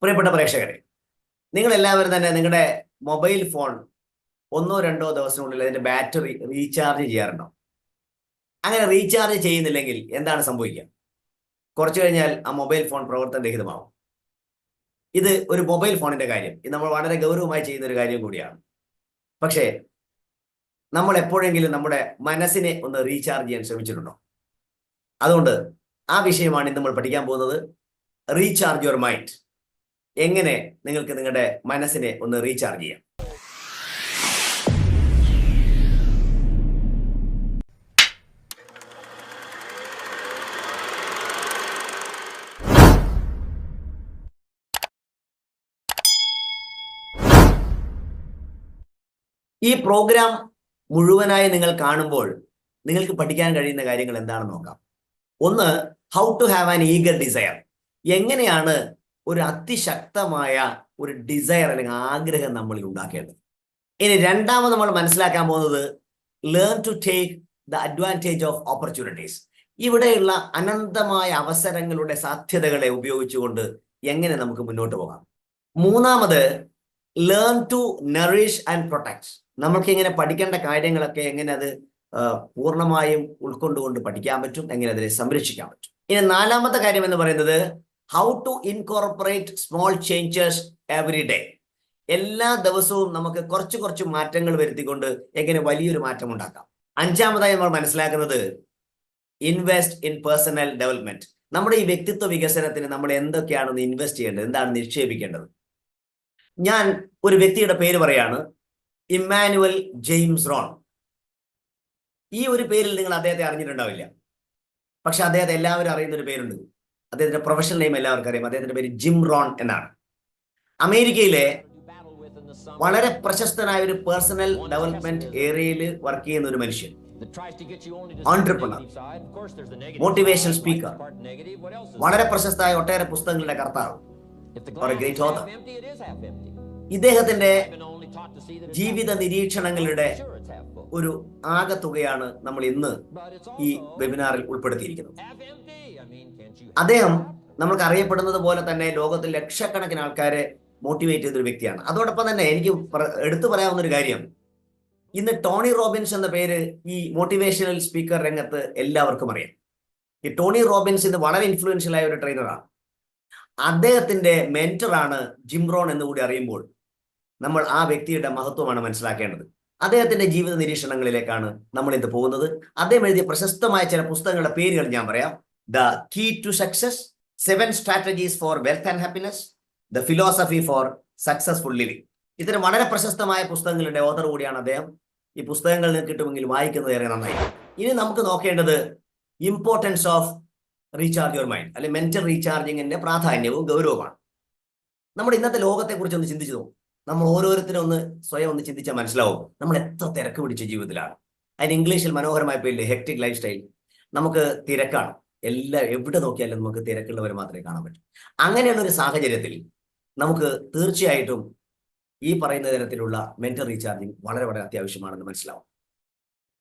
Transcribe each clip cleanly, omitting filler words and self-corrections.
പ്രിയപ്പെട്ട പ്രേക്ഷകരെ, നിങ്ങളെല്ലാവരും തന്നെ നിങ്ങളുടെ മൊബൈൽ ഫോൺ 1-2 ദിവസത്തിനുള്ളിൽ അതിന്റെ ബാറ്ററി റീചാർജ് ചെയ്യാറുണ്ടോ? അങ്ങനെ റീചാർജ് ചെയ്യുന്നില്ലെങ്കിൽ എന്താണ് സംഭവിക്കുക? കുറച്ചു കഴിഞ്ഞാൽ ആ മൊബൈൽ ഫോൺ പ്രവർത്തനരഹിതമാവും. ഇത് ഒരു മൊബൈൽ ഫോണിന്റെ കാര്യം. ഇത് നമ്മൾ വളരെ ഗൗരവമായി ചെയ്യുന്ന ഒരു കാര്യം കൂടിയാണ്. പക്ഷേ നമ്മൾ എപ്പോഴെങ്കിലും നമ്മുടെ മനസ്സിനെ ഒന്ന് റീചാർജ് ചെയ്യാൻ ശ്രമിച്ചിട്ടുണ്ടോ? അതുകൊണ്ട് ആ വിഷയമാണ് ഇന്ന് നമ്മൾ പഠിക്കാൻ പോകുന്നത്. Recharge your mind. എങ്ങനെ നിങ്ങൾക്ക് നിങ്ങളുടെ മനസ്സിനെ ഒന്ന് റീചാർജ് ചെയ്യാം. ഈ പ്രോഗ്രാം മുഴുവനായി നിങ്ങൾ കാണുമ്പോൾ നിങ്ങൾക്ക് പഠിക്കാൻ കഴിയുന്ന കാര്യങ്ങൾ എന്താണെന്ന് നോക്കാം. ഒന്ന്, how to have an eager desire. എങ്ങനെയാണ് ഒരു അതിശക്തമായ ഒരു ഡിസയർ അല്ലെങ്കിൽ ആഗ്രഹം നമ്മളിൽ ഉണ്ടാക്കേണ്ടത്. ഇനി രണ്ടാമത് നമ്മൾ മനസ്സിലാക്കാൻ പോകുന്നത് learn to take the advantage of opportunities. ഇവിടെയുള്ള അനന്തമായ അവസരങ്ങളുടെ സാധ്യതകളെ ഉപയോഗിച്ചുകൊണ്ട് എങ്ങനെ നമുക്ക് മുന്നോട്ട് പോകാം. മൂന്നാമത് learn to nourish and protect. നമുക്ക് ഇങ്ങനെ പഠിക്കേണ്ട കാര്യങ്ങളൊക്കെ എങ്ങനെ അത് പൂർണ്ണമായും ഉൾക്കൊണ്ടുകൊണ്ട് പഠിക്കാൻ പറ്റും, എങ്ങനെ അതിനെ സംരക്ഷിക്കാൻ പറ്റും. ഇനി നാലാമത്തെ കാര്യം എന്ന് പറയുന്നത് how to incorporate small changes every day. എല്ലാ ദിവസവും നമുക്ക് കുറച്ച് കുറച്ച് മാറ്റങ്ങൾ വരുത്തിക്കൊണ്ട് എങ്ങനെ വലിയൊരു മാറ്റം ഉണ്ടാക്കാം. അഞ്ചാമതായി നമ്മൾ മനസ്സിലാക്കുന്നത് ഇൻവെസ്റ്റ് ഇൻ പേഴ്സണൽ ഡെവലപ്മെന്റ്. നമ്മുടെ ഈ വ്യക്തിത്വ വികസനത്തിന് നമ്മൾ എന്തൊക്കെയാണെന്ന് ഇൻവെസ്റ്റ് ചെയ്യേണ്ടത്, എന്താണ് നിക്ഷേപിക്കേണ്ടത്. ഞാൻ ഒരു വ്യക്തിയുടെ പേര് പറയാണ്, ഇമ്മാനുവൽ ജെയിംസ് റോൺ. ഈ ഒരു പേരിൽ നിങ്ങൾ അദ്ദേഹത്തെ അറിഞ്ഞിട്ടുണ്ടാവില്ല, പക്ഷെ അദ്ദേഹത്തെ എല്ലാവരും അറിയുന്ന ഒരു പേരുണ്ട്. അദ്ദേഹത്തിന്റെ പ്രൊഫഷണൽ നെയിം എല്ലാവർക്കും അറിയാം. അദ്ദേഹത്തിന്റെ പേര് ജിം റോൺ എന്നാണ്. അമേരിക്കയിലെ വളരെ പ്രശസ്തനായ ഒരു പേഴ്സണൽ ഡെവലപ്മെന്റ് ഏരിയയിൽ വർക്ക് ചെയ്യുന്ന ഒരു മനുഷ്യൻ, ഓൺട്രപ്രണർ, മോട്ടിവേഷണൽ സ്പീക്കർ, വളരെ പ്രശസ്തമായ ഒട്ടേറെ പുസ്തകങ്ങളുടെ കർത്താവ്, ഗ്രേറ്റ് ഓഥർ. ഇദ്ദേഹത്തിന്റെ ജീവിത നിരീക്ഷണങ്ങളുടെ ഒരു ആകെത്തുകയാണ് നമ്മൾ ഇന്ന് ഈ വെബിനാറിൽ ഉൾപ്പെടുത്തിയിരിക്കുന്നത്. അദ്ദേഹം നമ്മൾക്ക് അറിയപ്പെടുന്നത് പോലെ തന്നെ ലോകത്തിൽ ലക്ഷക്കണക്കിന് ആൾക്കാരെ മോട്ടിവേറ്റ് ചെയ്തൊരു വ്യക്തിയാണ്. അതോടൊപ്പം തന്നെ എനിക്ക് എടുത്തു പറയാവുന്ന ഒരു കാര്യം, ഇന്ന് ടോണി റോബിൻസ് എന്ന പേര് ഈ മോട്ടിവേഷണൽ സ്പീക്കർ രംഗത്ത് എല്ലാവർക്കും അറിയാം. ഈ ടോണി റോബിൻസ് ഇന്ന് വളരെ ഇൻഫ്ലുവൻഷ്യൽ ആയ ഒരു ട്രെയിനറാണ്. അദ്ദേഹത്തിന്റെ മെന്ററാണ് ജിം റോൺ എന്നുകൂടി അറിയുമ്പോൾ നമ്മൾ ആ വ്യക്തിയുടെ മഹത്വമാണ് മനസ്സിലാക്കേണ്ടത്. അദ്ദേഹത്തിന്റെ ജീവിത നിരീക്ഷണങ്ങളിലേക്കാണ് നമ്മൾ ഇന്ന് പോകുന്നത്. അദ്ദേഹം എഴുതിയ പ്രശസ്തമായ ചില പുസ്തകങ്ങളുടെ പേരുകൾ ഞാൻ പറയാം. The key to success, 7 strategies for wealth and happiness, the philosophy for successful living. ഇത്തരം വളരെ പ്രശസ്തമായ പുസ്തകങ്ങളുടെ ഓഥർ കൂടിയാണ് അദ്ദേഹം. ഈ പുസ്തകങ്ങൾ നിങ്ങൾക്ക് കിട്ടുമെങ്കിൽ വായിക്കുന്നത് ഏറെ നന്നായി. ഇനി നമുക്ക് നോക്കേണ്ടത് importance of recharge your mind, അല്ലെങ്കിൽ മെന്റൽ റീചാർജിങ്ങിന്റെ പ്രാധാന്യവും ഗൗരവമാണ്. നമ്മുടെ ഇന്നത്തെ ലോകത്തെക്കുറിച്ച് ഒന്ന് ചിന്തിച്ചു നോക്കും. നമ്മൾ ഓരോരുത്തരും ഒന്ന് സ്വയം ഒന്ന് ചിന്തിച്ചാൽ മനസ്സിലാവും നമ്മൾ എത്ര തിരക്ക് പിടിച്ച ജീവിതത്തിലാണ്. അതിന് ഇംഗ്ലീഷിൽ മനോഹരമായ പേരില്ലേ, ഹെക്ടിക് ലൈഫ് സ്റ്റൈൽ. നമുക്ക് തിരക്കാണ്, എവിടെ നോക്കിയാലും നമുക്ക് തിരക്കുള്ളവർ മാത്രമേ കാണാൻ പറ്റൂ. അങ്ങനെയുള്ള ഒരു സാഹചര്യത്തിൽ നമുക്ക് തീർച്ചയായിട്ടും ഈ പറയുന്ന തരത്തിലുള്ള മെന്റൽ റീചാർജിങ് വളരെ വളരെ അത്യാവശ്യമാണെന്ന് മനസ്സിലാവും.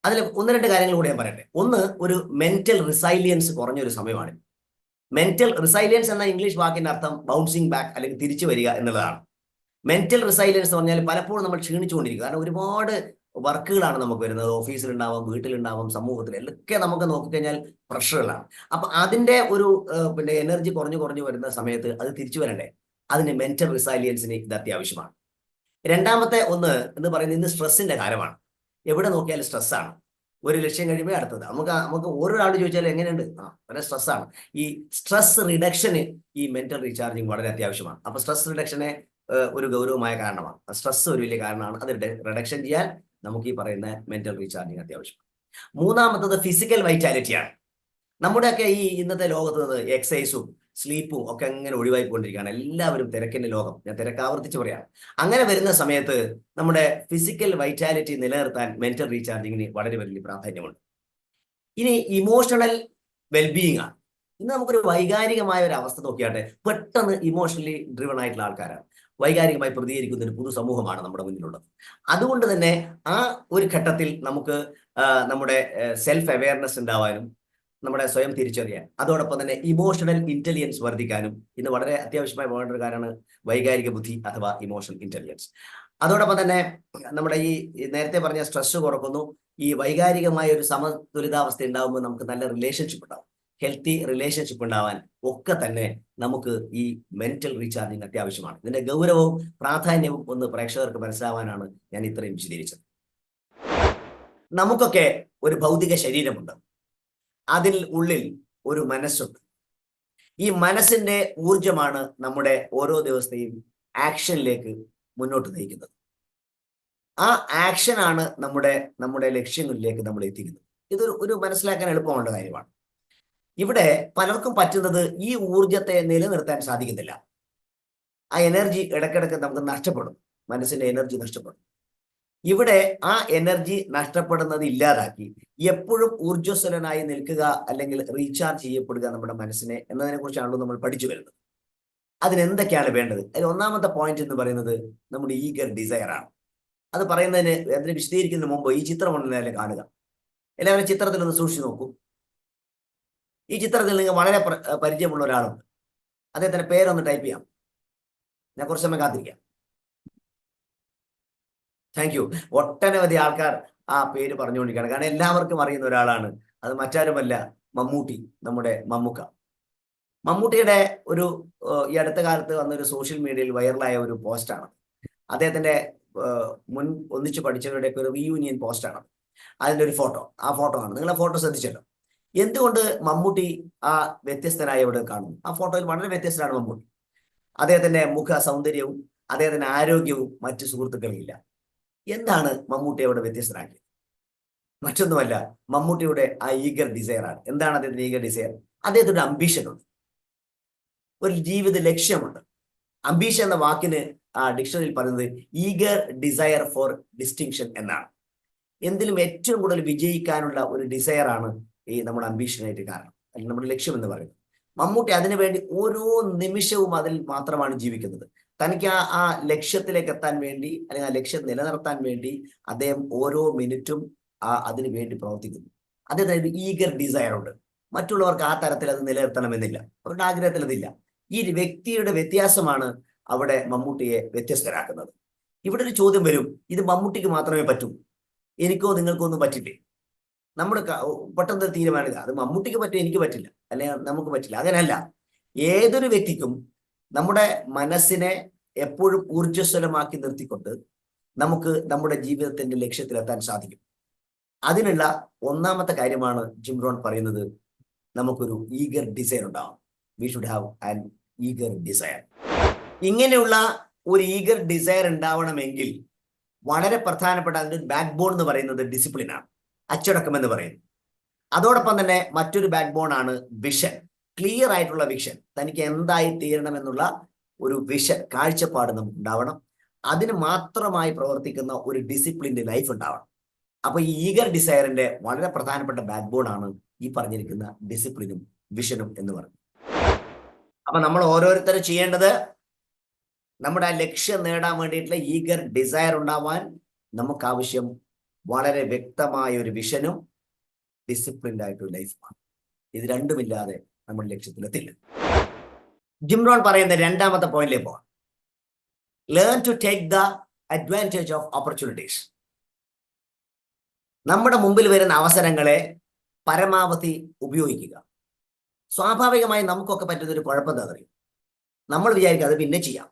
അതിൽ 1-2 കാര്യങ്ങൾ കൂടെ ഞാൻ പറയട്ടെ. ഒന്ന്, ഒരു മെന്റൽ റിസൈലിയൻസ് കുറഞ്ഞൊരു സമയമാണ്. മെന്റൽ റിസൈലിയൻസ് എന്ന ഇംഗ്ലീഷ് വാക്കിന്റെ അർത്ഥം ബൗൺസിങ് ബാക്ക്, അല്ലെങ്കിൽ തിരിച്ചു വരിക എന്നുള്ളതാണ്. മെന്റൽ റിസൈലൻസ് എന്ന് പറഞ്ഞാൽ പലപ്പോഴും നമ്മൾ ക്ഷീണിച്ചുകൊണ്ടിരിക്കും. കാരണം ഒരുപാട് വർക്കുകളാണ് നമുക്ക് വരുന്നത്. ഓഫീസിലുണ്ടാവാം, വീട്ടിലുണ്ടാവാം, സമൂഹത്തിൽ ഒക്കെ നമുക്ക് നോക്കിക്കഴിഞ്ഞാൽ പ്രഷറുകളാണ്. അപ്പൊ അതിന്റെ ഒരു എനർജി കുറഞ്ഞു വരുന്ന സമയത്ത് അത് തിരിച്ചു വരണ്ടേ. അതിന് മെന്റൽ റിസൈലിയൻസിന് ഇത് അത്യാവശ്യമാണ്. രണ്ടാമത്തെ ഒന്ന് എന്ന് പറയുന്നത് ഇന്ന് സ്ട്രെസ്സിന്റെ കാലമാണ്. എവിടെ നോക്കിയാലും സ്ട്രെസ്സാണ്. ഒരു ലക്ഷ്യം കഴിയുമ്പോൾ അടുത്തത്. നമുക്ക് ഓരോരാൾ ചോദിച്ചാൽ എങ്ങനെയുണ്ട്, വളരെ സ്ട്രെസ്സാണ്. ഈ സ്ട്രെസ് റിഡക്ഷന് ഈ മെന്റൽ റീചാർജിങ് വളരെ അത്യാവശ്യമാണ്. അപ്പൊ സ്ട്രെസ് റിഡക്ഷനെ ഒരു ഗൗരവമായ കാരണമാണ്. സ്ട്രെസ് ഒരു വലിയ കാരണമാണ്. അത് റിഡക്ഷൻ ചെയ്യാൻ നമുക്ക് ഈ പറയുന്ന മെന്റൽ റീചാർജിങ് അത്യാവശ്യമാണ്. മൂന്നാമത്തത് ഫിസിക്കൽ വൈറ്റാലിറ്റിയാണ്. നമ്മുടെയൊക്കെ ഈ ഇന്നത്തെ ലോകത്ത് എക്സസൈസും സ്ലീപ്പും ഒക്കെ അങ്ങനെ ഒഴിവായിക്കൊണ്ടിരിക്കുകയാണ്. എല്ലാവരും തിരക്കിന്റെ ലോകം. ഞാൻ തിരക്ക് ആവർത്തിച്ച് പറയാം. അങ്ങനെ വരുന്ന സമയത്ത് നമ്മുടെ ഫിസിക്കൽ വൈറ്റാലിറ്റി നിലനിർത്താൻ മെന്റൽ റീചാർജിങ്ങിന് വളരെ വലിയ പ്രാധാന്യമുണ്ട്. ഇനി ഇമോഷണൽ വെൽബീയിങ് ആണ്. ഇന്ന് നമുക്കൊരു വൈകാരികമായ ഒരു അവസ്ഥ നോക്കിയാട്ടെ, പെട്ടെന്ന് ഇമോഷണലി ഡ്രിവൺ ആയിട്ടുള്ള ആൾക്കാരാണ്. വൈകാരികമായി പ്രതികരിക്കുന്ന ഒരു പൊതുസമൂഹമാണ് നമ്മുടെ മുന്നിലുള്ളത്. അതുകൊണ്ട് തന്നെ ആ ഒരു ഘട്ടത്തിൽ നമുക്ക് നമ്മുടെ സെൽഫ് അവെയർനെസ് ഉണ്ടാവാനും നമ്മുടെ സ്വയം തിരിച്ചറിയാൻ, അതോടൊപ്പം തന്നെ ഇമോഷണൽ ഇന്റലിജൻസ് വർദ്ധിക്കാനും ഇന്ന് വളരെ അത്യാവശ്യമായി പോകേണ്ട ഒരു കാര്യമാണ് വൈകാരിക ബുദ്ധി അഥവാ ഇമോഷണൽ ഇന്റലിജൻസ്. അതോടൊപ്പം തന്നെ നമ്മുടെ ഈ നേരത്തെ പറഞ്ഞ സ്ട്രെസ് കുറക്കുന്നു. ഈ വൈകാരികമായ ഒരു സമതുലിതാവസ്ഥ ഉണ്ടാകുമ്പോൾ നമുക്ക് നല്ല റിലേഷൻഷിപ്പ് ഉണ്ടാവും. ഹെൽത്തി റിലേഷൻഷിപ്പ് ഉണ്ടാവാൻ ഒക്കെ തന്നെ നമുക്ക് ഈ മെന്റൽ റീചാർജിങ് അത്യാവശ്യമാണ്. ഇതിന്റെ ഗൗരവവും പ്രാധാന്യവും ഒന്ന് പ്രേക്ഷകർക്ക് മനസ്സിലാവാനാണ് ഞാൻ ഇത്രയും വിശദീകരിച്ചത്. നമുക്കൊക്കെ ഒരു ഭൗതിക ശരീരമുണ്ട്, അതിൽ ഉള്ളിൽ ഒരു മനസ്സുണ്ട്. ഈ മനസ്സിന്റെ ഊർജമാണ് നമ്മുടെ ഓരോ ദിവസത്തെയും ആക്ഷനിലേക്ക് മുന്നോട്ട് നയിക്കുന്നത്. ആ ആക്ഷനാണ് നമ്മുടെ ലക്ഷ്യങ്ങളിലേക്ക് നമ്മൾ എത്തിക്കുന്നത്. ഇതൊരു മനസ്സിലാക്കാൻ എളുപ്പമുള്ള കാര്യമാണ്. ഇവിടെ പലർക്കും പറ്റുന്നത് ഈ ഊർജത്തെ നിലനിർത്താൻ സാധിക്കുന്നില്ല. ആ എനർജി ഇടയ്ക്കിടയ്ക്ക് നമുക്ക് നഷ്ടപ്പെടും, മനസ്സിന്റെ എനർജി നഷ്ടപ്പെടും. ഇവിടെ ആ എനർജി നഷ്ടപ്പെടുന്നത് ഇല്ലാതാക്കി എപ്പോഴും ഊർജ്ജസ്വലനായി നിൽക്കുക അല്ലെങ്കിൽ റീചാർജ് ചെയ്യപ്പെടുക നമ്മുടെ മനസ്സിനെ എന്നതിനെ കുറിച്ചാണല്ലോ നമ്മൾ പഠിച്ചു വരുന്നത്. അതിനെന്തൊക്കെയാണ് വേണ്ടത്? അതിൽ ഒന്നാമത്തെ പോയിന്റ് എന്ന് പറയുന്നത് നമ്മുടെ ഈഗർ ഡിസയർ ആണ്. അത് അതിനെ വിശദീകരിക്കുന്നതിന് മുമ്പ് ഈ ചിത്രം ഒന്നല്ലേ കാണുക. എല്ലാവരും ചിത്രത്തിൽ ഒന്ന് സൂക്ഷിച്ചു നോക്കൂ. ഈ ചിത്രത്തിൽ നിങ്ങൾ വളരെ പരിചയമുള്ള ഒരാളുണ്ട്. അദ്ദേഹത്തിന്റെ പേരൊന്ന് ടൈപ്പ് ചെയ്യാം. ഞാൻ കുറച്ച് സമയം കാത്തിരിക്കാം. Thank you. ഒട്ടനവധി ആൾക്കാർ ആ പേര് പറഞ്ഞുകൊണ്ടിരിക്കുകയാണ്. കാരണം എല്ലാവർക്കും അറിയുന്ന ഒരാളാണ്. അത് മറ്റാരുമല്ല, മമ്മൂട്ടി, നമ്മുടെ മമ്മൂക്ക. മമ്മൂട്ടിയുടെ ഈ അടുത്ത കാലത്ത് വന്നൊരു സോഷ്യൽ മീഡിയയിൽ വൈറലായ ഒരു പോസ്റ്റാണ്. അദ്ദേഹത്തിന്റെ മുൻ ഒന്നിച്ച് പഠിച്ചവരുടെയൊക്കെ ഒരു റീയൂണിയൻ പോസ്റ്റാണ്. അതിൻ്റെ ഒരു ഫോട്ടോ, ആ ഫോട്ടോ ആണ്. നിങ്ങൾ ആ ഫോട്ടോ ശ്രദ്ധിച്ചല്ലോ. എന്തുകൊണ്ട് മമ്മൂട്ടി ആ വ്യത്യസ്തനായി അവിടെ കാണുന്നു? ആ ഫോട്ടോയിൽ വളരെ വ്യത്യസ്തനാണ് മമ്മൂട്ടി. അദ്ദേഹത്തിന്റെ മുഖ സൗന്ദര്യവും അദ്ദേഹത്തിന്റെ ആരോഗ്യവും മറ്റു സുഹൃത്തുക്കളില്ല. എന്താണ് മമ്മൂട്ടിയെ അവിടെ വ്യത്യസ്തനാക്കിയത്? മറ്റൊന്നുമല്ല, മമ്മൂട്ടിയുടെ ആ ഈഗർ ഡിസയർ ആണ്. എന്താണ് അദ്ദേഹത്തിന്റെ ഈഗർ ഡിസയർ? അദ്ദേഹത്തിന്റെ അംബീഷൻ ഉണ്ട്, ഒരു ജീവിത ലക്ഷ്യമുണ്ട്. അംബീഷൻ എന്ന വാക്കിന് ആ ഡിക്ഷണറിയിൽ പറയുന്നത് ഈഗർ ഡിസയർ ഫോർ ഡിസ്റ്റിങ്ഷൻ എന്നാണ്. എന്തിലും ഏറ്റവും കൂടുതൽ വിജയിക്കാനുള്ള ഒരു ഡിസയർ ആണ് ഈ നമ്മുടെ അംബീഷനായിട്ട് കാരണം, അല്ലെങ്കിൽ നമ്മുടെ ലക്ഷ്യം എന്ന് പറയുന്നത്. മമ്മൂട്ടി അതിനുവേണ്ടി ഓരോ നിമിഷവും അതിൽ മാത്രമാണ് ജീവിക്കുന്നത്. തനിക്ക് ആ ലക്ഷ്യത്തിലേക്ക് എത്താൻ വേണ്ടി, അല്ലെങ്കിൽ ആ ലക്ഷ്യം നിലനിർത്താൻ വേണ്ടി അദ്ദേഹം ഓരോ മിനിറ്റും അതിനു വേണ്ടി പ്രവർത്തിക്കുന്നു. അദ്ദേഹത്തിന് ഈഗർ ഡിസയർ ഉണ്ട്. മറ്റുള്ളവർക്ക് ആ തരത്തിൽ അത് നിലനിർത്തണമെന്നില്ല, അവരുടെ ആഗ്രഹത്തിൽ അതില്ല. ഈ വ്യക്തിയുടെ വ്യത്യാസമാണ് അവിടെ മമ്മൂട്ടിയെ വ്യത്യസ്തരാക്കുന്നത്. ഇവിടെ ഒരു ചോദ്യം വരും, ഇത് മമ്മൂട്ടിക്ക് മാത്രമേ പറ്റൂ, എനിക്കോ നിങ്ങൾക്കോ ഒന്നും പറ്റില്ലേ? നമ്മൾ പെട്ടെന്ന് തീരുമാനിക്കുക അത് മമ്മൂട്ടിക്ക് പറ്റും, എനിക്ക് പറ്റില്ല, അല്ലെങ്കിൽ നമുക്ക് പറ്റില്ല. അങ്ങനെയല്ല. ഏതൊരു വ്യക്തിക്കും നമ്മുടെ മനസ്സിനെ എപ്പോഴും ഊർജ്ജസ്വലമാക്കി നിർത്തിക്കൊണ്ട് നമുക്ക് നമ്മുടെ ജീവിതത്തിന്റെ ലക്ഷ്യത്തിലെത്താൻ സാധിക്കും. അതിനുള്ള ഒന്നാമത്തെ കാര്യമാണ് ജിം റോൺ പറയുന്നത്, നമുക്കൊരു ഈഗർ ഡിസയർ ഉണ്ടാവും. We should have an eager desire. ഇങ്ങനെയുള്ള ഒരു ഈഗർ ഡിസയർ ഉണ്ടാവണമെങ്കിൽ വളരെ പ്രധാനപ്പെട്ട അതിൻ്റെ ബാക്ക് ബോൺ എന്ന് പറയുന്നത് ഡിസിപ്ലിനാണ്, അച്ചടക്കം എന്ന് പറയുന്നത്. അതോടൊപ്പം തന്നെ മറ്റൊരു ബാക്ക് ബോൺ ആണ് വിഷൻ, ക്ലിയർ ആയിട്ടുള്ള വിഷൻ. തനിക്ക് എന്തായി തീരണമെന്നുള്ള ഒരു വിഷൻ, കാഴ്ചപ്പാട് നമുക്ക് ഉണ്ടാവണം. അതിന് മാത്രമായി പ്രവർത്തിക്കുന്ന ഒരു ഡിസിപ്ലിൻഡ് ലൈഫ് ഉണ്ടാവണം. അപ്പൊ ഈ ഈഗർ ഡിസയറിന്റെ വളരെ പ്രധാനപ്പെട്ട ബാക്ക് ബോൺ ആണ് ഈ പറഞ്ഞിരിക്കുന്ന ഡിസിപ്ലിനും വിഷനും എന്ന് പറയുന്നത്. അപ്പൊ നമ്മൾ ഓരോരുത്തരും ചെയ്യേണ്ടത്, നമ്മുടെ ആ ലക്ഷ്യം നേടാൻ വേണ്ടിയിട്ടുള്ള ഈഗർ ഡിസയർ ഉണ്ടാവാൻ നമുക്ക് ആവശ്യം വളരെ വ്യക്തമായ ഒരു വിഷനും ഡിസിപ്ലിൻഡ് ആയിട്ടൊരു ലൈഫുമാണ്. ഇത് രണ്ടുമില്ലാതെ നമ്മൾ ലക്ഷ്യത്തിലെത്തില്ല. ജിം റോൺ പറയുന്ന രണ്ടാമത്തെ പോയിന്റിലേക്ക് പോകാം. Learn to take the advantage of opportunities. നമ്മുടെ മുമ്പിൽ വരുന്ന അവസരങ്ങളെ പരമാവധി ഉപയോഗിക്കുക. സ്വാഭാവികമായി നമുക്കൊക്കെ പറ്റുന്ന ഒരു കുഴപ്പം എന്താ അറിയും? നമ്മൾ വിചാരിക്കുക അത് പിന്നെ ചെയ്യാം,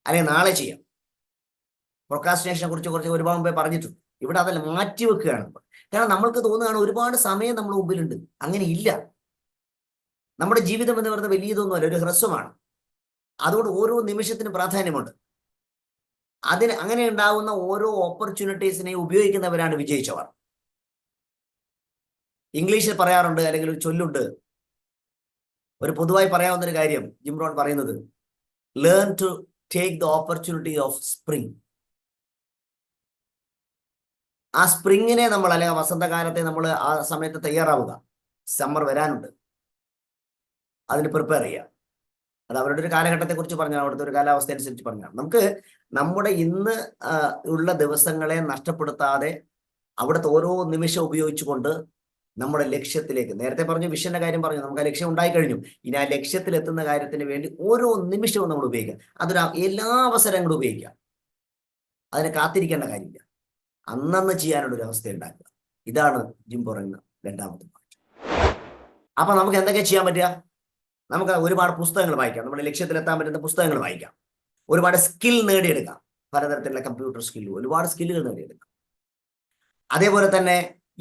അല്ലെങ്കിൽ നാളെ ചെയ്യാം. പ്രൊക്രാസ്റ്റിനേഷനെ കുറിച്ച് ഒരുപാട് മുമ്പേ പറഞ്ഞിട്ടുണ്ട്. ഇവിടെ അതല്ല, മാറ്റി വെക്കുകയാണ്. കാരണം നമ്മൾക്ക് തോന്നുകയാണ് ഒരുപാട് സമയം നമ്മുടെ മുമ്പിലുണ്ട്. അങ്ങനെ ഇല്ല. നമ്മുടെ ജീവിതം എന്ന് പറയുന്നത് വലിയതൊന്നുമല്ല, ഒരു ഹ്രസ്വമാണ്. അതുകൊണ്ട് ഓരോ നിമിഷത്തിനും പ്രാധാന്യമുണ്ട്. അങ്ങനെ ഉണ്ടാകുന്ന ഓരോ ഓപ്പർച്യൂണിറ്റീസിനെ ഉപയോഗിക്കുന്നവരാണ് വിജയിച്ചവർ. ഇംഗ്ലീഷിൽ പറയാറുണ്ട്, അല്ലെങ്കിൽ ഒരു ചൊല്ലുണ്ട്, ഒരു പൊതുവായി പറയാവുന്ന ഒരു കാര്യം ജിം റോൺ പറയുന്നത്, learn to take the opportunity of spring. ആ സ്പ്രിങ്ങിനെ നമ്മൾ, അല്ലെങ്കിൽ വസന്തകാലത്തെ നമ്മൾ ആ സമയത്ത് തയ്യാറാവുക. സമ്മർ വരാനുണ്ട്, അതിന് പ്രിപ്പയർ ചെയ്യുക. അത് അവരുടെ ഒരു കാലഘട്ടത്തെ കുറിച്ച് പറഞ്ഞാൽ, അവിടുത്തെ ഒരു കാലാവസ്ഥ അനുസരിച്ച് പറഞ്ഞാൽ, നമുക്ക് നമ്മുടെ ഇന്ന് ഉള്ള ദിവസങ്ങളെ നഷ്ടപ്പെടുത്താതെ അവിടുത്തെ ഓരോ നിമിഷം ഉപയോഗിച്ചുകൊണ്ട് നമ്മുടെ ലക്ഷ്യത്തിലേക്ക്, നേരത്തെ പറഞ്ഞു വിഷന്റെ കാര്യം പറഞ്ഞു, നമുക്ക് ആ ലക്ഷ്യം ഉണ്ടായി കഴിഞ്ഞു. ഇനി ആ ലക്ഷ്യത്തിലെത്തുന്ന കാര്യത്തിന് വേണ്ടി ഓരോ നിമിഷവും നമ്മൾ ഉപയോഗിക്കുക. അതൊരു എല്ലാ അവസരങ്ങളും ഉപയോഗിക്കുക. അതിനെ കാത്തിരിക്കേണ്ട കാര്യമില്ല. അന്നന്ന് ചെയ്യാനുള്ള ഒരു അവസ്ഥ ഉണ്ടാക്കുക. ഇതാണ് ജിം പറയുന്ന രണ്ടാമത്തെ പാഠം. അപ്പൊ നമുക്ക് എന്തൊക്കെ ചെയ്യാൻ പറ്റുക? നമുക്ക് ഒരുപാട് പുസ്തകങ്ങൾ വായിക്കാം. നമ്മുടെ ലക്ഷ്യത്തിലെത്താൻ പറ്റുന്ന പുസ്തകങ്ങൾ വായിക്കാം. ഒരുപാട് സ്കിൽ നേടിയെടുക്കാം. പലതരത്തിലുള്ള കമ്പ്യൂട്ടർ സ്കില്ല്, ഒരുപാട് സ്കില്ലുകൾ നേടിയെടുക്കാം. അതേപോലെ തന്നെ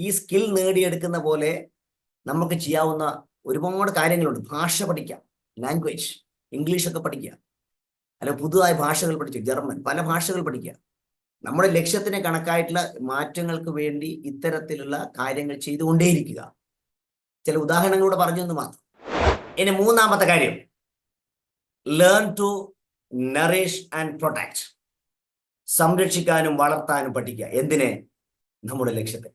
ഈ സ്കിൽ നേടിയെടുക്കുന്ന പോലെ നമുക്ക് ചെയ്യാവുന്ന ഒരുപാട് കാര്യങ്ങളുണ്ട്. ഭാഷ പഠിക്കാം, ലാംഗ്വേജ്, ഇംഗ്ലീഷൊക്കെ പഠിക്കുക, അല്ലെങ്കിൽ പുതുതായ ഭാഷകൾ പഠിക്കുക, ജർമ്മൻ, പല ഭാഷകൾ പഠിക്കുക. നമ്മുടെ ലക്ഷ്യത്തിന് കണക്കായിട്ടുള്ള മാറ്റങ്ങൾക്ക് വേണ്ടി ഇത്തരത്തിലുള്ള കാര്യങ്ങൾ ചെയ്തുകൊണ്ടേയിരിക്കുക. ചില ഉദാഹരണങ്ങളൂടെ പറഞ്ഞെന്ന് മാത്രം. ഇനി മൂന്നാമത്തെ കാര്യം, learn to nourish and protect. സംരക്ഷിക്കാനും വളർത്താനും പഠിക്കുക. എന്തിനെ? നമ്മുടെ ലക്ഷ്യത്തെ.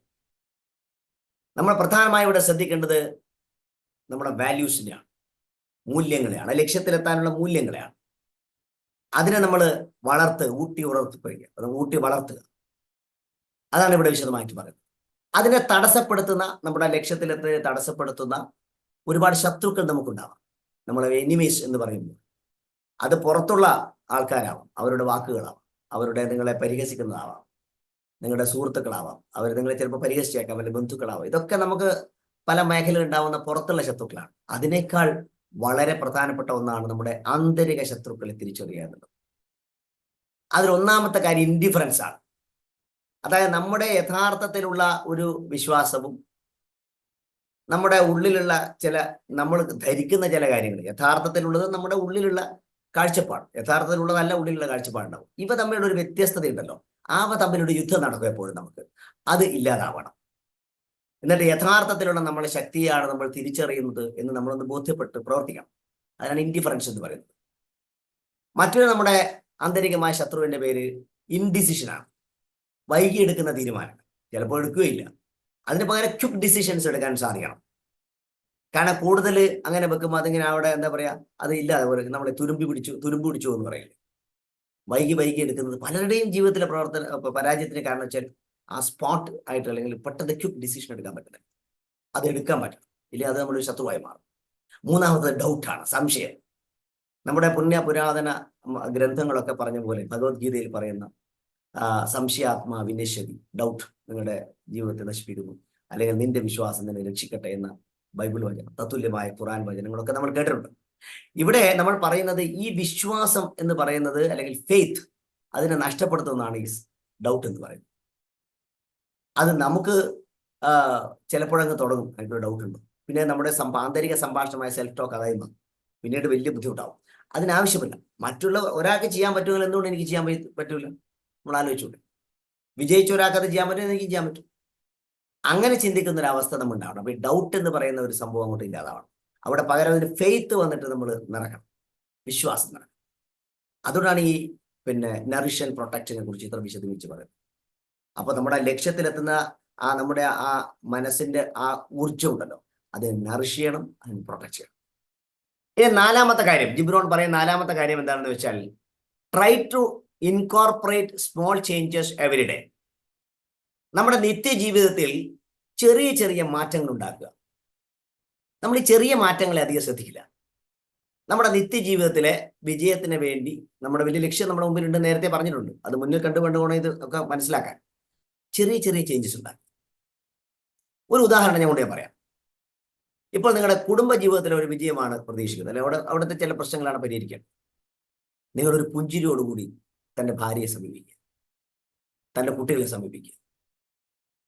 നമ്മൾ പ്രധാനമായി ഇവിടെ ശ്രദ്ധിക്കേണ്ടത് നമ്മുടെ വാല്യൂസിനെയാണ്, മൂല്യങ്ങളെയാണ്, ലക്ഷ്യത്തിലെത്താനുള്ള മൂല്യങ്ങളെയാണ്. അതിനെ നമ്മൾ ഊട്ടി വളർത്തുക. അതാണ് ഇവിടെ വിശദമായിട്ട് പറയുന്നത്. അതിനെ തടസ്സപ്പെടുത്തുന്ന, നമ്മുടെ ലക്ഷ്യത്തിലെത്തി തടസ്സപ്പെടുത്തുന്ന ഒരുപാട് ശത്രുക്കൾ നമുക്കുണ്ടാവാം. നമ്മളെ എനിമീസ് എന്ന് പറയുമ്പോൾ അത് പുറത്തുള്ള ആൾക്കാരാവാം, അവരുടെ വാക്കുകളാവാം, നിങ്ങളെ പരിഹസിക്കുന്നതാവാം, നിങ്ങളുടെ സുഹൃത്തുക്കളാവാം, അവർ നിങ്ങളെ ചിലപ്പോൾ പരിഹസിച്ചേക്കാം, അല്ലെങ്കിൽ ബന്ധുക്കളാവാം. ഇതൊക്കെ നമുക്ക് പല മേഖലയിൽ ഉണ്ടാവുന്ന പുറത്തുള്ള ശത്രുക്കളാണ്. അതിനേക്കാൾ വളരെ പ്രധാനപ്പെട്ട ഒന്നാണ് നമ്മുടെ ആന്തരിക ശത്രുക്കളെ തിരിച്ചറിയുക എന്നുള്ളത്. അതിലൊന്നാമത്തെ കാര്യം ഇൻഡിഫറൻസ് ആണ്. അതായത് നമ്മുടെ യഥാർത്ഥത്തിലുള്ള ഒരു വിശ്വാസവും നമ്മുടെ ഉള്ളിലുള്ള നമ്മൾ ധരിക്കുന്ന ചില കാര്യങ്ങൾ, യഥാർത്ഥത്തിലുള്ളത് നമ്മുടെ ഉള്ളിലുള്ള കാഴ്ചപ്പാട്, യഥാർത്ഥത്തിലുള്ളതല്ല ഉള്ളിലുള്ള കാഴ്ചപ്പാടുണ്ടാവും. ഇവ തമ്മിലുള്ള ഒരു വ്യത്യസ്തതയുണ്ടല്ലോ, അവ തമ്മിലൊരു യുദ്ധം നടക്കും എപ്പോഴും. നമുക്ക് അത് ഇല്ലാതാവണം. എന്നിട്ട് യഥാർത്ഥത്തിലുള്ള നമ്മളെ ശക്തിയാണ് നമ്മൾ തിരിച്ചറിയുന്നത് എന്ന് നമ്മളൊന്ന് ബോധ്യപ്പെട്ട് പ്രവർത്തിക്കണം. അതിനാണ് ഇൻഡിഫറൻസ് എന്ന് പറയുന്നത്. മറ്റൊരു നമ്മുടെ ആന്തരികമായ ശത്രുവിന്റെ പേര് ഇൻഡിസിഷനാണ്. വൈകിയെടുക്കുന്ന തീരുമാനങ്ങൾ, ചിലപ്പോൾ എടുക്കുകയില്ല. അതിന് പകരം ക്വിക്ക് ഡിസിഷൻസ് എടുക്കാൻ സാധിക്കണം. കാരണം കൂടുതൽ അങ്ങനെ വെക്കുമ്പോൾ അതിങ്ങനെ അവിടെ എന്താ പറയാ, അത് ഇല്ലാതെ നമ്മളെ തുരുമ്പ് പിടിച്ചു എന്ന് പറയില്ലേ. വൈകി എടുക്കുന്നത് പലരുടെയും ജീവിതത്തിലെ പരാജയത്തിന് കാരണം വെച്ചാൽ ആ സ്പോട്ട് ആയിട്ട്, അല്ലെങ്കിൽ പെട്ടെന്ന് ക്വിക്ക് ഡിസിഷൻ എടുക്കാൻ പറ്റുന്നത്, അത് എടുക്കാൻ പറ്റണം. ഇല്ലേ അത് നമ്മളൊരു ശത്രുവായി മാറും. മൂന്നാമത് ഡൗട്ടാണ്, സംശയം. നമ്മുടെ പുരാതന ഗ്രന്ഥങ്ങളൊക്കെ പറഞ്ഞ പോലെ ഭഗവത്ഗീതയിൽ പറയുന്ന സംശയാത്മാ വിനശ്യതി, ഡൗട്ട് നിങ്ങളുടെ ജീവിതത്തെ നശിപ്പിക്കുന്നു, അല്ലെങ്കിൽ നിന്റെ വിശ്വാസം നിന്നെ രക്ഷിക്കട്ടെ എന്ന ബൈബിൾ വചനം, തത്തുല്യമായ ഖുർആൻ വചനങ്ങളൊക്കെ നമ്മൾ കേട്ടിട്ടുണ്ട്. ഇവിടെ നമ്മൾ പറയുന്നത് ഈ വിശ്വാസം എന്ന് പറയുന്നത്, അല്ലെങ്കിൽ ഫെയ്ത്ത്, അതിനെ നഷ്ടപ്പെടുത്തുന്നതാണ് ഈ ഡൗട്ട് എന്ന് പറയുന്നത്. അത് നമുക്ക് ചിലപ്പോഴങ്ങ് തുടങ്ങും, എനിക്കൊരു ഡൗട്ട് ഉണ്ട്, പിന്നെ നമ്മുടെ ആന്തരിക സംഭാഷണമായ സെൽഫ് ടോക്ക് അതായിരുന്നു പിന്നീട് വലിയ ബുദ്ധിമുട്ടാവും. അതിനാവശ്യമില്ല. ഒരാൾക്ക് ചെയ്യാൻ പറ്റുമെങ്കിൽ എന്തുകൊണ്ട് എനിക്ക് ചെയ്യാൻ പറ്റൂല? നമ്മൾ ആലോചിച്ചൂടെ? വിജയിച്ച ഒരാൾക്ക് അത് ചെയ്യാൻ പറ്റുമെന്ന് എനിക്ക് ചെയ്യാൻ പറ്റും. അങ്ങനെ ചിന്തിക്കുന്ന ഒരു അവസ്ഥ നമ്മൾ ഉണ്ടാവണം. അപ്പൊ ഈ ഡൗട്ട് എന്ന് പറയുന്ന ഒരു സംഭവം അങ്ങോട്ട് ഇല്ലാതാവണം. അവിടെ പകരം ഒരു ഫെയ്ത്ത് വന്നിട്ട് നമ്മൾ നിറക്കണം, വിശ്വാസം നിറക്കണം. അതുകൊണ്ടാണ് ഈ നറിഷ് ആൻഡ് പ്രൊട്ടക്റ്റിനെ കുറിച്ച് ഇത്ര വിശദീകരിച്ച് പറയുന്നത്. അപ്പൊ നമ്മുടെ ലക്ഷ്യത്തിലെത്തുന്ന നമ്മുടെ ആ മനസ്സിന്റെ ആ ഊർജ്ജം ഉണ്ടല്ലോ, അത് നറിഷ് ചെയ്യണം, അതിന് പ്രൊട്ടക്ട് ചെയ്യണം. ഇനി നാലാമത്തെ കാര്യം, ജിബ്രോൺ പറയുന്ന നാലാമത്തെ കാര്യം എന്താണെന്ന് വെച്ചാൽ, try to incorporate small changes every day. നമ്മുടെ നിത്യജീവിതത്തിൽ ചെറിയ ചെറിയ മാറ്റങ്ങൾ ഉണ്ടാക്കുക. നമ്മൾ ഈ ചെറിയ മാറ്റങ്ങളെ അധികം ശ്രദ്ധിക്കില്ല. നമ്മുടെ നിത്യജീവിതത്തിലെ വിജയത്തിന് വേണ്ടി നമ്മുടെ വലിയ ലക്ഷ്യം നമ്മുടെ മുമ്പിലുണ്ട്, നേരത്തെ പറഞ്ഞിട്ടുണ്ട്. അത് മുന്നിൽ കണ്ടുകൊണ്ടുപോകണം, ഇത് ഒക്കെ മനസ്സിലാക്കാൻ ചെറിയ ചെറിയ ചേഞ്ചസ് ഉണ്ടാകും. ഒരു ഉദാഹരണം ഞാൻ കൊണ്ടേ പറയാം. ഇപ്പോൾ നിങ്ങളുടെ കുടുംബ ജീവിതത്തിലെ ഒരു വിജയമാണ് പ്രതീക്ഷിക്കുന്നത്, അല്ലെങ്കിൽ അവിടുത്തെ ചില പ്രശ്നങ്ങളാണ് പരിഹരിക്കേണ്ടത്. നിങ്ങളൊരു പുഞ്ചിരിയോടുകൂടി തൻ്റെ ഭാര്യയെ സമീപിക്കുക, തൻ്റെ കുട്ടികളെ സമീപിക്കുക.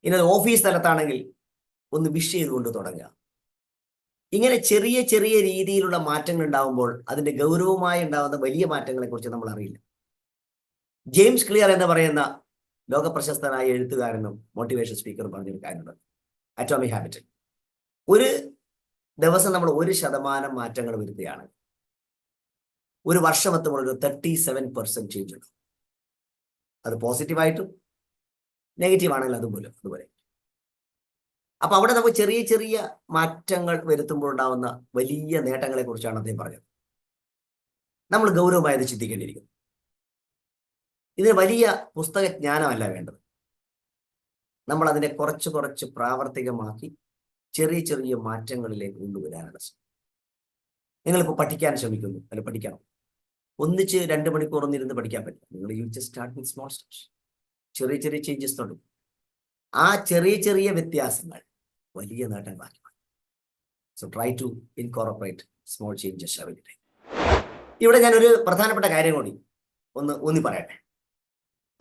ഇനി ഓഫീസ് തലത്താണെങ്കിൽ ഒന്ന് വിഷ് ചെയ്തുകൊണ്ട് തുടങ്ങുക. ഇങ്ങനെ ചെറിയ ചെറിയ രീതിയിലുള്ള മാറ്റങ്ങൾ ഉണ്ടാകുമ്പോൾ അതിന്റെ ഗൗരവമായി ഉണ്ടാകുന്ന വലിയ മാറ്റങ്ങളെ കുറിച്ച് നമ്മൾ അറിയില്ല. ജെയിംസ് ക്ലിയർ എന്ന് പറയുന്ന ലോകപ്രശസ്തനായ എഴുത്തുകാരനും മോട്ടിവേഷൻ സ്പീക്കറും പറഞ്ഞൊരു കാര്യമുണ്ട്, അറ്റോമിക് ഹാബിറ്റ്. ഒരു ദിവസം നമ്മൾ 1% മാറ്റങ്ങൾ വരുത്തുകയാണ്, ഒരു വർഷം എത്തുമ്പോൾ ഒരു 37% ചേഞ്ച് ഉണ്ടാവും. അത് പോസിറ്റീവായിട്ടും നെഗറ്റീവ് ആണെങ്കിൽ അതുപോലെ. അപ്പൊ അവിടെ നമുക്ക് ചെറിയ ചെറിയ മാറ്റങ്ങൾ വരുത്തുമ്പോൾ ഉണ്ടാവുന്ന വലിയ നേട്ടങ്ങളെ കുറിച്ചാണ് അദ്ദേഹം പറഞ്ഞത്. നമ്മൾ ഗൗരവമായത് ചിന്തിക്കേണ്ടിയിരിക്കുന്നു. ഇതിന് വലിയ പുസ്തക ജ്ഞാനമല്ല വേണ്ടത്. നമ്മൾ അതിനെ കുറച്ച് പ്രാവർത്തികമാക്കി ചെറിയ ചെറിയ മാറ്റങ്ങളിലേക്ക് കൊണ്ടുവരാനുള്ള ശ്രമം. നിങ്ങളിപ്പോൾ പഠിക്കാൻ ശ്രമിക്കുന്നു, അല്ല പഠിക്കണം, ഒന്നിച്ച് 2 മണിക്കൂർ ഒന്നിരുന്ന് പഠിക്കാൻ പറ്റില്ല. നിങ്ങൾ just start with small steps. ചെറിയ ചെറിയ ചേഞ്ചസ് തുടങ്ങും. ആ ചെറിയ ചെറിയ വ്യത്യാസങ്ങൾ വലിയ നേട്ടങ്ങളാക്കി മാറ്റും. So try to incorporate small changes every day. ഇവിടെ ഞാനൊരു പ്രധാനപ്പെട്ട കാര്യം കൂടി ഊന്നി പറയട്ടെ.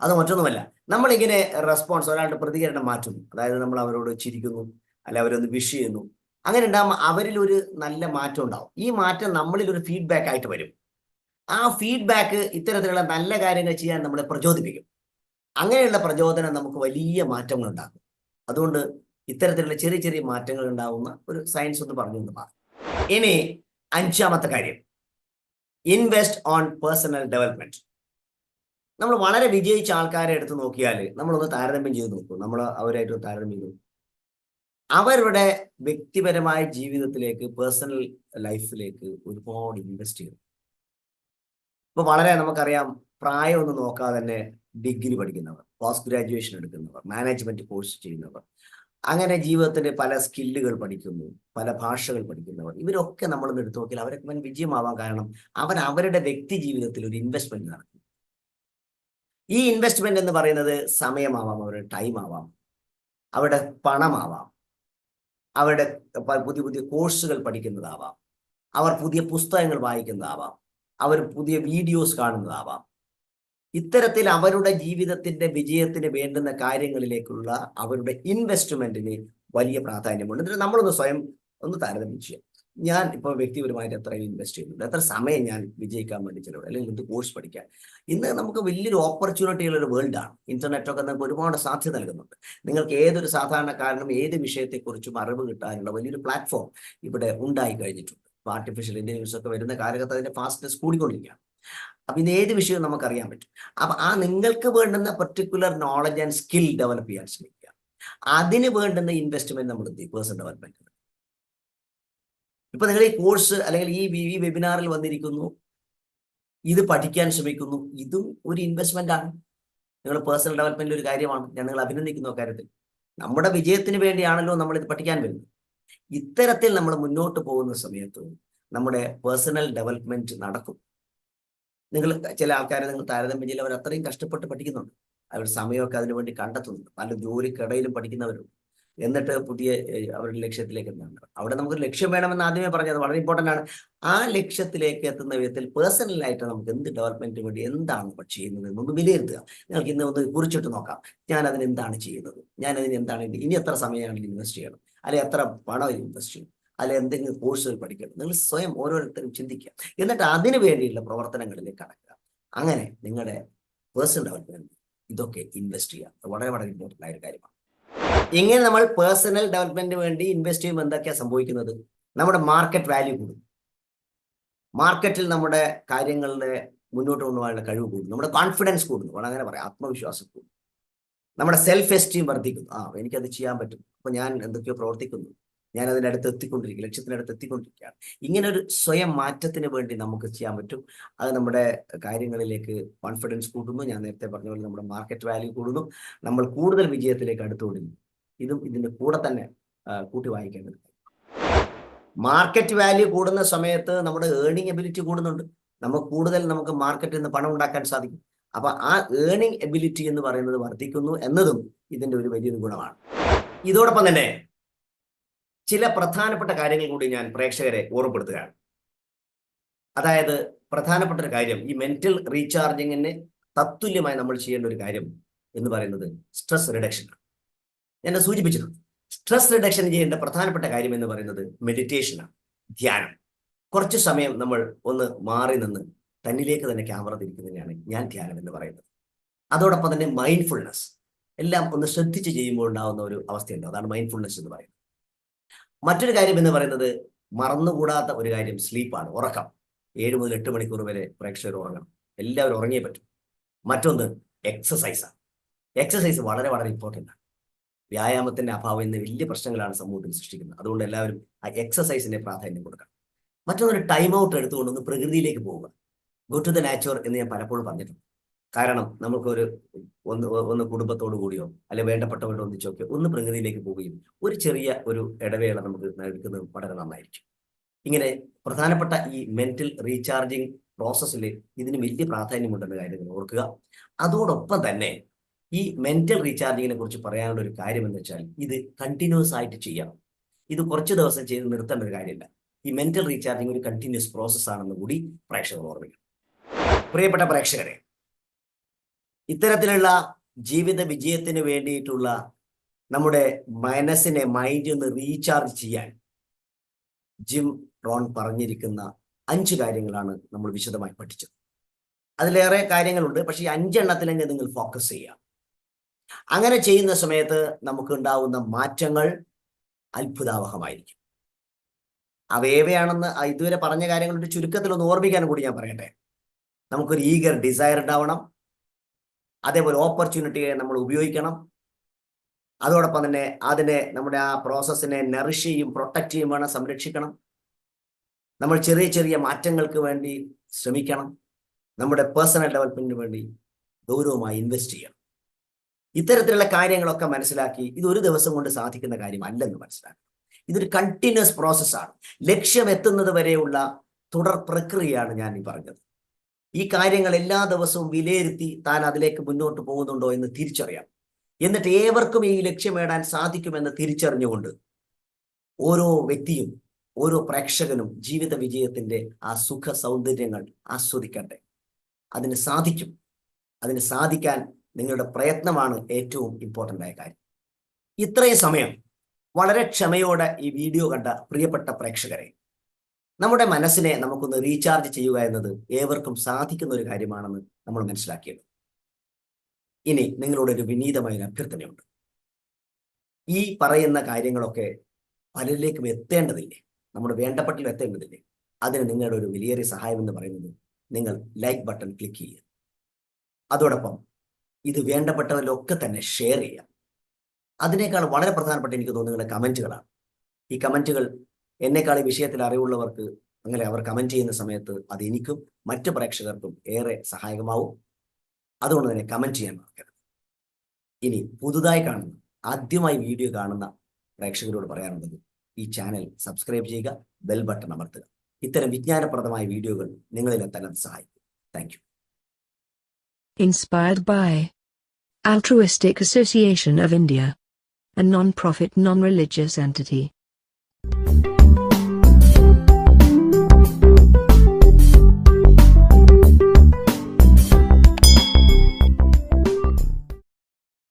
അത് മറ്റൊന്നുമല്ല, നമ്മളിങ്ങനെ റെസ്പോൺസ്, ഒരാളുടെ പ്രതികരണം മാറ്റുന്നു, അതായത് നമ്മൾ അവരോട് ചിരിക്കുന്നു, അല്ല അവരൊന്ന് വിഷ് ചെയ്യുന്നു, അങ്ങനെ ഉണ്ടാകുമ്പോൾ അവരിൽ ഒരു നല്ല മാറ്റം ഉണ്ടാവും. ഈ മാറ്റം നമ്മളിൽ ഒരു ഫീഡ്ബാക്ക് ആയിട്ട് വരും. ആ ഫീഡ്ബാക്ക് ഇത്തരത്തിലുള്ള നല്ല കാര്യങ്ങൾ ചെയ്യാൻ നമ്മളെ പ്രചോദിപ്പിക്കും. അങ്ങനെയുള്ള പ്രചോദനം നമുക്ക് വലിയ മാറ്റങ്ങൾ ഉണ്ടാക്കും. അതുകൊണ്ട് ഇത്തരത്തിലുള്ള ചെറിയ ചെറിയ മാറ്റങ്ങൾ ഉണ്ടാവുന്ന ഒരു സയൻസ് ഒന്ന് പറഞ്ഞു മാറും. ഇനി 5ാമത്തെ കാര്യം, ഇൻവെസ്റ്റ് ഓൺ പേഴ്സണൽ ഡെവലപ്മെന്റ്. നമ്മൾ വളരെ വിജയിച്ച ആൾക്കാരെ എടുത്ത് നോക്കിയാൽ നമ്മളൊന്ന് താരതമ്യം ചെയ്ത് നോക്കും. നമ്മൾ അവരായിട്ട് താരതമ്യം ചെയ്തു, അവരുടെ വ്യക്തിപരമായ ജീവിതത്തിലേക്ക്, പേഴ്സണൽ ലൈഫിലേക്ക് ഒരുപാട് ഇൻവെസ്റ്റ് ചെയ്തു. ഇപ്പൊ വളരെ നമുക്കറിയാം, പ്രായമൊന്നും നോക്കാതെ തന്നെ ഡിഗ്രി പഠിക്കുന്നവർ, പോസ്റ്റ് ഗ്രാജുവേഷൻ എടുക്കുന്നവർ, മാനേജ്മെന്റ് കോഴ്സ് ചെയ്യുന്നവർ, അങ്ങനെ ജീവിതത്തിന്റെ പല സ്കില്ലുകൾ പഠിക്കുന്നു, പല ഭാഷകൾ പഠിക്കുന്നവർ, ഇവരൊക്കെ നമ്മളൊന്ന് എടുത്തു നോക്കിയാൽ അവരൊക്കെ വൻ വിജയമാവാൻ കാരണം അവരുടെ വ്യക്തി ജീവിതത്തിൽ ഒരു ഇൻവെസ്റ്റ്മെന്റ് നടത്തും. ഈ ഇൻവെസ്റ്റ്മെന്റ് എന്ന് പറയുന്നത് സമയമാവാം, അവരുടെ ടൈം ആവാം, അവരുടെ പണമാവാം, അവരുടെ പുതിയ പുതിയ കോഴ്സുകൾ പഠിക്കുന്നതാവാം, അവർ പുതിയ പുസ്തകങ്ങൾ വായിക്കുന്നതാവാം, അവർ പുതിയ വീഡിയോസ് കാണുന്നതാവാം. ഇത്തരത്തിൽ അവരുടെ ജീവിതത്തിന്റെ വിജയത്തിന് വേണ്ടുന്ന കാര്യങ്ങളിലേക്കുള്ള അവരുടെ ഇൻവെസ്റ്റ്മെന്റിന് വലിയ പ്രാധാന്യമുണ്ട്. എന്നിട്ട് നമ്മളൊന്ന് സ്വയം ഒന്ന് താരതമ്യം ചെയ്യാം. ഞാൻ ഇപ്പോൾ വ്യക്തിപരമായിട്ട് എത്ര ഇൻവെസ്റ്റ് ചെയ്യുന്നുണ്ട്, എത്ര സമയം ഞാൻ വിജയിക്കാൻ വേണ്ടി ചിലവ്, അല്ലെങ്കിൽ എന്ത് കോഴ്സ് പഠിക്കാൻ. ഇന്ന് നമുക്ക് വലിയൊരു ഓപ്പർച്യൂണിറ്റിയുള്ള ഒരു വേൾഡാണ്. ഇന്റർനെറ്റൊക്കെ നമുക്ക് ഒരുപാട് സാധ്യത നൽകുന്നുണ്ട്. നിങ്ങൾക്ക് ഏതൊരു സാധാരണക്കാരനും ഏത് വിഷയത്തെക്കുറിച്ചും അറിവ് കിട്ടാനുള്ള വലിയൊരു പ്ലാറ്റ്ഫോം ഇവിടെ ഉണ്ടായി കഴിഞ്ഞിട്ടുണ്ട്. ഇപ്പോൾ ആർട്ടിഫിഷ്യൽ ഇന്റലിജൻസ് ഒക്കെ വരുന്ന കാലഘട്ടത്തിൽ അതിന്റെ ഫാസ്റ്റ്നെസ് കൂടിക്കൊണ്ടിരിക്കുകയാണ്. അപ്പൊ ഇത് ഏത് വിഷയവും നമുക്കറിയാൻ പറ്റും. അപ്പൊ ആ നിങ്ങൾക്ക് വേണ്ടുന്ന particular knowledge and skill develop ചെയ്യാൻ ശ്രമിക്കുക. അതിന് വേണ്ടുന്ന ഇൻവെസ്റ്റ്മെന്റ് നമ്മൾ പേഴ്സണൽ ഡെവലപ്മെന്റ്. ഇപ്പൊ നിങ്ങൾ ഈ കോഴ്സ് അല്ലെങ്കിൽ ഈ വെബിനാറിൽ വന്നിരിക്കുന്നു, ഇത് പഠിക്കാൻ ശ്രമിക്കുന്നു, ഇതും ഒരു ഇൻവെസ്റ്റ്മെന്റ് ആണ്. നിങ്ങൾ പേഴ്സണൽ ഡെവലപ്മെന്റ് ഒരു കാര്യമാണ്. ഞാൻ നിങ്ങൾ അഭിനന്ദിക്കുന്നു കാര്യത്തിൽ. നമ്മുടെ വിജയത്തിന് വേണ്ടിയാണല്ലോ നമ്മൾ ഇത് പഠിക്കാൻ വരുന്നത്. ഇത്തരത്തിൽ നമ്മൾ മുന്നോട്ട് പോകുന്ന സമയത്ത് നമ്മുടെ പേഴ്സണൽ ഡെവലപ്മെന്റ് നടക്കും. നിങ്ങൾ ചില ആൾക്കാരെ നിങ്ങൾ താരതമ്യം ചെയ്യില്ല, അവർ അത്രയും കഷ്ടപ്പെട്ട് പഠിക്കുന്നുണ്ട്, അവർ സമയമൊക്കെ അതിനു വേണ്ടി കണ്ടെത്തുന്നുണ്ട്, പല ജോലിക്കിടയിലും പഠിക്കുന്നവരുണ്ട്. എന്നിട്ട് പുതിയ അവരുടെ ലക്ഷ്യത്തിലേക്ക് എത്തുന്നുണ്ട്. അവിടെ നമുക്കൊരു ലക്ഷ്യം വേണമെന്ന് ആദ്യമേ പറഞ്ഞത് വളരെ ഇമ്പോർട്ടൻ്റ് ആണ്. ആ ലക്ഷ്യത്തിലേക്ക് എത്തുന്ന വിധത്തിൽ പേഴ്സണലായിട്ട് നമുക്ക് എന്ത് ഡെവലപ്മെന്റിന് വേണ്ടി എന്താണ് ചെയ്യുന്നത് എന്നൊന്ന് വിലയിരുത്തുക. നിങ്ങൾക്ക് ഇന്ന് ഒന്ന് കുറിച്ചിട്ട് നോക്കാം, ഞാൻ അതിന് എന്താണ് ചെയ്യുന്നത്, ഞാൻ അതിന് എന്താണ് ഇനി എത്ര സമയമാണെങ്കിൽ ഇൻവെസ്റ്റ് ചെയ്യണം, അല്ലെങ്കിൽ എത്ര പണം ഇൻവെസ്റ്റ് ചെയ്യണം, അല്ലെ എന്തെങ്കിലും കോഴ്സുകൾ പഠിക്കണം. നിങ്ങൾ സ്വയം ഓരോരുത്തരും ചിന്തിക്കുക. എന്നിട്ട് അതിനു വേണ്ടിയുള്ള പ്രവർത്തനങ്ങളിലേക്ക് കടക്കുക. അങ്ങനെ നിങ്ങളുടെ പേഴ്സണൽ ഡെവലപ്മെന്റ് ഇതൊക്കെ ഇൻവെസ്റ്റ് ചെയ്യുക. വളരെ വളരെ ഇമ്പോർട്ടൻ്റ് ആയ ഒരു കാര്യമാണ്. ഇങ്ങനെ നമ്മൾ പേഴ്സണൽ ഡെവലപ്മെന്റിന് വേണ്ടി ഇൻവെസ്റ്റ് ചെയ്യുമ്പോൾ എന്തൊക്കെയാണ് സംഭവിക്കുന്നത്? നമ്മുടെ മാർക്കറ്റ് വാല്യൂ കൂടും. മാർക്കറ്റിൽ നമ്മുടെ കാര്യങ്ങളുടെ മുന്നോട്ട് കൊണ്ടുപോകാനുള്ള കഴിവ് കൂടും. നമ്മുടെ കോൺഫിഡൻസ് കൂടുന്നു, അങ്ങനെ പറയാം, ആത്മവിശ്വാസം കൂടും. നമ്മുടെ സെൽഫ് എസ്റ്റീം വർദ്ധിക്കുന്നു. എനിക്കത് ചെയ്യാൻ പറ്റും, അപ്പൊ ഞാൻ എന്തൊക്കെയോ പ്രവർത്തിക്കുന്നു, ഞാൻ അതിനടുത്ത് എത്തിക്കൊണ്ടിരിക്കുക, ലക്ഷ്യത്തിനടുത്ത് എത്തിക്കൊണ്ടിരിക്കുകയാണ്. ഇങ്ങനെ ഒരു സ്വയം മാറ്റത്തിന് വേണ്ടി നമുക്ക് ചെയ്യാൻ പറ്റും. അത് നമ്മുടെ കാര്യങ്ങളിലേക്ക് കോൺഫിഡൻസ് കൂടുന്നു. ഞാൻ നേരത്തെ പറഞ്ഞ പോലെ നമ്മുടെ മാർക്കറ്റ് വാല്യൂ കൂടുന്നു. നമ്മൾ കൂടുതൽ വിജയത്തിലേക്ക് അടുത്തുകൊണ്ടിരിക്കുന്നു. ഇതും ഇതിന്റെ കൂടെ തന്നെ കൂട്ടി വായിക്കേണ്ടത്. മാർക്കറ്റ് വാല്യൂ കൂടുന്ന സമയത്ത് നമ്മുടെ ഏർണിംഗ് എബിലിറ്റി കൂടുന്നുണ്ട്. നമുക്ക് മാർക്കറ്റിൽ നിന്ന് പണം ഉണ്ടാക്കാൻ സാധിക്കും. അപ്പൊ ആ ഏർണിംഗ് എബിലിറ്റി എന്ന് പറയുന്നത് വർദ്ധിക്കുന്നു എന്നതും ഇതിന്റെ ഒരു വലിയൊരു ഗുണമാണ്. ഇതോടൊപ്പം തന്നെ ചില പ്രധാനപ്പെട്ട കാര്യങ്ങൾ കൂടി ഞാൻ പ്രേക്ഷകരെ ഓർമ്മപ്പെടുത്തുകയാണ്. അതായത് പ്രധാനപ്പെട്ട ഒരു കാര്യം, ഈ മെന്റൽ റീചാർജിങ്ങിന് തത്തുല്യമായി നമ്മൾ ചെയ്യേണ്ട ഒരു കാര്യം എന്ന് പറയുന്നത് സ്ട്രെസ് റിഡക്ഷൻ ആണ്. ഞാൻ സൂചിപ്പിച്ചിട്ടുണ്ട്. സ്ട്രെസ് റിഡക്ഷൻ ചെയ്യേണ്ട പ്രധാനപ്പെട്ട കാര്യം എന്ന് പറയുന്നത് മെഡിറ്റേഷനാണ്, ധ്യാനം. കുറച്ച് സമയം നമ്മൾ ഒന്ന് മാറി നിന്ന് തന്നിലേക്ക് തന്നെ ക്യാമറ തിരിക്കുന്നതിനാണ് ഞാൻ ധ്യാനം എന്ന് പറയുന്നത്. അതോടൊപ്പം തന്നെ മൈൻഡ്ഫുൾനെസ്, എല്ലാം ഒന്ന് ശ്രദ്ധിച്ച് ചെയ്യുമ്പോൾ ഉണ്ടാകുന്ന ഒരു അവസ്ഥയുണ്ട്. അതാണ് മൈൻഡ്ഫുൾനെസ് എന്ന് പറയുന്നത്. മറ്റൊരു കാര്യം എന്ന് പറയുന്നത് മറന്നുകൂടാത്ത ഒരു കാര്യം സ്ലീപ്പാണ്, ഉറക്കം. 7 മുതൽ 8 മണിക്കൂർ വരെ പ്രേക്ഷകർ ഉറങ്ങണം. എല്ലാവരും ഉറങ്ങിയേ പറ്റും. മറ്റൊന്ന് എക്സസൈസാണ്. എക്സസൈസ് വളരെ വളരെ ഇമ്പോർട്ടൻ്റ് ആണ്. വ്യായാമത്തിന്റെ അഭാവം ഇന്ന് വലിയ പ്രശ്നങ്ങളാണ് സമൂഹത്തിൽ സൃഷ്ടിക്കുന്നത്. അതുകൊണ്ട് എല്ലാവരും ആ എക്സസൈസിന്റെ പ്രാധാന്യം കൊടുക്കണം. മറ്റൊന്നൊരു ടൈം ഔട്ട് എടുത്തുകൊണ്ടൊന്ന് പ്രകൃതിയിലേക്ക് പോവുക. ഗോ ടു ദ നാച്ചുർ എന്ന് ഞാൻ പലപ്പോഴും പറഞ്ഞിട്ടുണ്ട്. കാരണം നമുക്കൊരു ഒന്ന് കുടുംബത്തോടു കൂടിയോ അല്ലെ വേണ്ടപ്പെട്ടവരോട് ഒന്നിച്ചൊക്കെ ഒന്ന് പ്രകൃതിയിലേക്ക് പോവുകയും ഒരു ചെറിയ ഒരു ഇടവേള നമുക്ക് എടുക്കുന്നത് വളരെ നന്നായിരിക്കും. ഇങ്ങനെ പ്രധാനപ്പെട്ട ഈ മെന്റൽ റീചാർജിങ് പ്രോസസ്സിൽ ഇതിന് വലിയ പ്രാധാന്യമുണ്ടെന്ന കാര്യം നിങ്ങൾ ഓർക്കുക. അതോടൊപ്പം തന്നെ ഈ മെന്റൽ റീചാർജിങ്ങിനെ കുറിച്ച് പറയാനുള്ള ഒരു കാര്യം എന്ന് വെച്ചാൽ ഇത് കണ്ടിന്യൂസ് ആയിട്ട് ചെയ്യണം. ഇത് കുറച്ച് ദിവസം ചെയ്ത് നിർത്തേണ്ട ഒരു കാര്യമില്ല. ഈ മെന്റൽ റീചാർജിങ് ഒരു കണ്ടിന്യൂസ് പ്രോസസ് ആണെന്ന് കൂടി പ്രേക്ഷകർ ഓർമ്മിക്കണം. പ്രിയപ്പെട്ട പ്രേക്ഷകരെ, ഇത്തരത്തിലുള്ള ജീവിത വിജയത്തിന് വേണ്ടിയിട്ടുള്ള നമ്മുടെ മനസ്സിനെ മൈൻഡിൽ റീചാർജ് ചെയ്യാൻ ജിം റോൺ പറഞ്ഞിരിക്കുന്ന 5 കാര്യങ്ങളാണ് നമ്മൾ വിശദമായി പഠിച്ചത്. അതിലേറെ കാര്യങ്ങളുണ്ട്, പക്ഷേ ഈ 5 എണ്ണത്തിലെങ്കിൽ നിങ്ങൾ ഫോക്കസ് ചെയ്യുക. അങ്ങനെ ചെയ്യുന്ന സമയത്ത് നമുക്ക് ഉണ്ടാവുന്ന മാറ്റങ്ങൾ അത്ഭുതാവഹമായിരിക്കും. അവയേവയാണെന്ന് ഇതുവരെ പറഞ്ഞ കാര്യങ്ങളുടെ ചുരുക്കത്തിലൊന്ന് ഓർമ്മിക്കാൻ കൂടി ഞാൻ പറയട്ടെ. നമുക്കൊരു ഈഗർ ഡിസയർ ഉണ്ടാവണം. അതേപോലെ ഓപ്പർച്യൂണിറ്റിയെ നമ്മൾ ഉപയോഗിക്കണം. അതോടൊപ്പം തന്നെ അതിനെ നമ്മുടെ ആ പ്രോസസ്സിനെ നറിഷ് ചെയ്യും പ്രൊട്ടക്റ്റ് ചെയ്യും വേണം, സംരക്ഷിക്കണം. നമ്മൾ ചെറിയ ചെറിയ മാറ്റങ്ങൾക്ക് വേണ്ടി ശ്രമിക്കണം. നമ്മുടെ പേഴ്സണൽ ഡെവലപ്മെന്റിന് വേണ്ടി ഗൗരവമായി ഇൻവെസ്റ്റ് ചെയ്യണം. ഇത്തരത്തിലുള്ള കാര്യങ്ങളൊക്കെ മനസ്സിലാക്കി ഇത് ഒരു ദിവസം കൊണ്ട് സാധിക്കുന്ന കാര്യമല്ലെന്ന് മനസ്സിലാക്കണം. ഇതൊരു കണ്ടിന്യൂസ് പ്രോസസ്സാണ്. ലക്ഷ്യം എത്തുന്നത് വരെയുള്ള തുടർ പ്രക്രിയയാണ് ഞാൻ ഈ പറഞ്ഞത്. ഈ കാര്യങ്ങൾ എല്ലാ ദിവസവും വിലയിരുത്തി താൻ അതിലേക്ക് മുന്നോട്ട് പോകുന്നുണ്ടോ എന്ന് തിരിച്ചറിയാം. എന്നിട്ട് ഏവർക്കും ഈ ലക്ഷ്യം നേടാൻ സാധിക്കുമെന്ന് തിരിച്ചറിഞ്ഞുകൊണ്ട് ഓരോ വ്യക്തിയും ഓരോ പ്രേക്ഷകനും ജീവിത വിജയത്തിന്റെ ആ സുഖ സൗന്ദര്യങ്ങൾ ആസ്വദിക്കട്ടെ. അതിന് സാധിക്കും. അതിന് സാധിക്കാൻ നിങ്ങളുടെ പ്രയത്നമാണ് ഏറ്റവും ഇമ്പോർട്ടൻ്റ് ആയ കാര്യം. ഇത്രയും സമയം വളരെ ക്ഷമയോടെ ഈ വീഡിയോ കണ്ട പ്രിയപ്പെട്ട പ്രേക്ഷകരെ, നമ്മുടെ മനസ്സിനെ നമുക്കൊന്ന് റീചാർജ് ചെയ്യുക എന്നത് ഏവർക്കും സാധിക്കുന്ന ഒരു കാര്യമാണെന്ന് നമ്മൾ മനസ്സിലാക്കിയത്. ഇനി നിങ്ങളോടൊരു വിനീതമായ അഭ്യർത്ഥനയുണ്ട്. ഈ പറയുന്ന കാര്യങ്ങളൊക്കെ പലരിലേക്കും എത്തേണ്ടതില്ലേ, നമ്മുടെ വേണ്ടപ്പെട്ടിൽ എത്തേണ്ടതില്ലേ? അതിന് നിങ്ങളുടെ ഒരു വലിയൊരു സഹായം എന്ന് പറയുന്നത് നിങ്ങൾ ലൈക്ക് ബട്ടൺ ക്ലിക്ക് ചെയ്യുക. അതോടൊപ്പം ഇത് വേണ്ടപ്പെട്ടവരിലൊക്കെ തന്നെ ഷെയർ ചെയ്യുക. അതിനേക്കാൾ വളരെ പ്രധാനപ്പെട്ട എനിക്ക് തോന്നുന്ന കമൻറ്റുകളാണ്. ഈ കമൻറ്റുകൾ എന്നെക്കാൾ ഈ വിഷയത്തിൽ അറിവുള്ളവർക്ക് അങ്ങനെ അവർ കമൻറ്റ് ചെയ്യുന്ന സമയത്ത് അത് എനിക്കും മറ്റു പ്രേക്ഷകർക്കും ഏറെ സഹായകമാവും. അതുകൊണ്ട് തന്നെ കമൻറ്റ് ചെയ്യാൻ മറക്കരുത്. ഇനി പുതുതായി കാണുന്ന, ആദ്യമായി വീഡിയോ കാണുന്ന പ്രേക്ഷകരോട് പറയാനുള്ളത്, ഈ ചാനൽ സബ്സ്ക്രൈബ് ചെയ്യുക, ബെൽ ബട്ടൺ അമർത്തുക. ഇത്തരം വിജ്ഞാനപ്രദമായ വീഡിയോകൾ നിങ്ങളിലെത്താൻ അത് സഹായിക്കും. Thank you. Inspired by Altruistic Association of India, a non-profit non-religious entity.